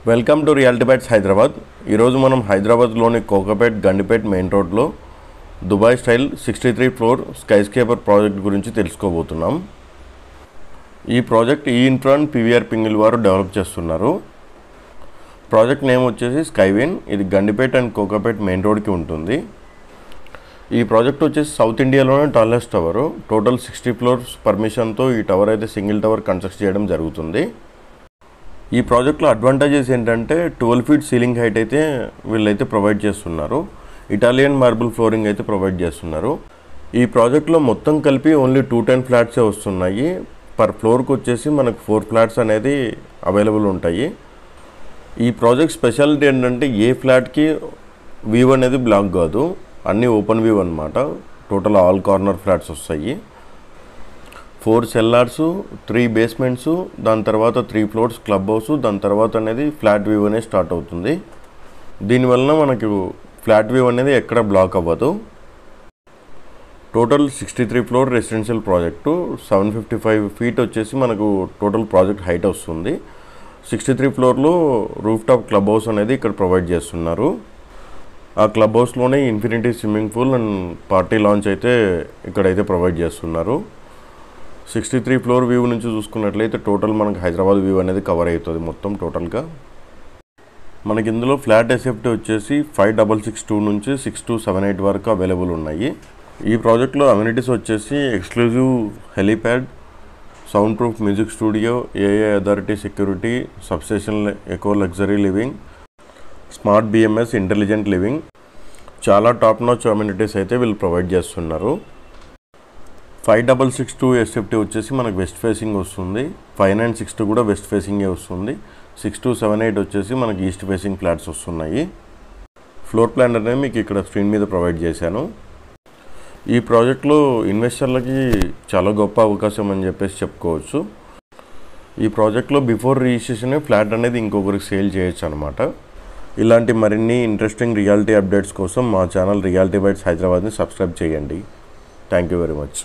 Welcome to reality bites Hyderabad. ఈరోజు మనం హైదరాబాద్లోని కోకాపేట్ గండిపేట్ మెయిన్ రోడ్లో Dubai style 63 floor skyscraper project గురించి తెలుసుకోబోతున్నాం. ఈ ప్రాజెక్ట్ ఇన్ఫ్రాన్ పీవీఆర్ పింగిల్ వారు డెవలప్ చేస్తున్నారు. ప్రాజెక్ట్ నేమ్ వచ్చేసి స్కైవిన్. ఇది గండిపేట్ అండ్ కోకాపేట్ మెయిన్ రోడ్కి ఉంటుంది. ఈ ప్రాజెక్ట్ వచ్చేసి సౌత్ ఇండియాలోనే టాలెస్ట్ టవర్. టోటల్ 60 ఫ్లోర్స్ పర్మిషన్తో ఈ టవర్ అయితే సింగిల్ టవర్ కన్స్ట్రక్ట్ చేయడం జరుగుతుంది. ఈ ప్రాజెక్ట్లో అడ్వాంటేజెస్ ఏంటంటే 12 ఫీట్ సీలింగ్ హైట్ అయితే వీళ్ళైతే ప్రొవైడ్ చేస్తున్నారు. ఇటాలియన్ మార్బుల్ ఫ్లోరింగ్ అయితే ప్రొవైడ్ చేస్తున్నారు. ఈ ప్రాజెక్ట్లో మొత్తం కలిపి ఓన్లీ 210 ఫ్లాట్సే వస్తున్నాయి. పర్ ఫ్లోర్కి వచ్చేసి మనకు 4 ఫ్లాట్స్ అనేది అవైలబుల్ ఉంటాయి. ఈ ప్రాజెక్ట్ స్పెషాలిటీ ఏంటంటే ఏ ఫ్లాట్కి వ్యూ అనేది బ్లాక్ కాదు, అన్నీ ఓపెన్ వ్యూ అనమాట. టోటల్ ఆల్ కార్నర్ ఫ్లాట్స్ వస్తాయి. 4 సెల్లార్స్, 3 బేస్మెంట్స్, దాని తర్వాత 3 ఫ్లోర్స్ క్లబ్ హౌస్, దాని తర్వాత అనేది ఫ్లాట్ వ్యూ అనేది స్టార్ట్ అవుతుంది. దీనివల్ల మనకు ఫ్లాట్ వ్యూ అనేది ఎక్కడ బ్లాక్ అవ్వదు. Total 63 floor residential project. 755 feet వచ్చేసి మనకు టోటల్ ప్రాజెక్ట్ హైట్ వస్తుంది. 63 ఫ్లోర్లో రూఫ్ టాప్ క్లబ్ హౌస్ అనేది ఇక్కడ ప్రొవైడ్ చేస్తున్నారు. ఆ క్లబ్ హౌస్లోనే infinity swimming pool and party lounge అయితే ఇక్కడైతే ప్రొవైడ్ చేస్తున్నారు. 63 ఫ్లోర్ వ్యూ నుంచి చూసుకున్నట్లయితే టోటల్ మనకు హైదరాబాద్ వ్యూ అనేది కవర్ అవుతుంది మొత్తం టోటల్గా. మనకి ఇందులో ఫ్లాట్ ఎస్ఎఫ్టీ వచ్చేసి 5662 నుంచి 6278 వరకు అవైలబుల్ ఉన్నాయి. ఈ ప్రాజెక్ట్లో అమ్యూనిటీస్ వచ్చేసి exclusive helipad, sound proof music studio, AA authority security, substation, eco luxury living, smart BMS, intelligent living, చాలా టాప్ నాచ్ అమ్యూనిటీస్ అయితే వీళ్ళు ప్రొవైడ్ చేస్తున్నారు. 5662 ఎస్ఎఫ్టీ వచ్చేసి మనకు వెస్ట్ ఫేసింగ్ వస్తుంది. 5962 కూడా వెస్ట్ ఫేసింగే వస్తుంది. 6278 వచ్చేసి మనకి ఈస్ట్ ఫేసింగ్ ఫ్లాట్స్ వస్తున్నాయి. ఫ్లోర్ ప్లాన్ అనేది మీకు ఇక్కడ స్క్రీన్ మీద ప్రొవైడ్ చేశాను. ఈ ప్రాజెక్ట్లో ఇన్వెస్టర్లకి చాలా గొప్ప అవకాశం అని చెప్పేసి చెప్పుకోవచ్చు. ఈ ప్రాజెక్ట్లో బిఫోర్ రిజిస్ట్రేషన్ ఫ్లాట్ అనేది ఇంకొకరికి సేల్ చేయొచ్చు అనమాట. ఇలాంటి మరిన్ని ఇంట్రెస్టింగ్ రియాలిటీ అప్డేట్స్ కోసం మా ఛానల్ రియాలిటీ బైట్స్ హైదరాబాద్ని సబ్స్క్రైబ్ చేయండి. Thank you very much.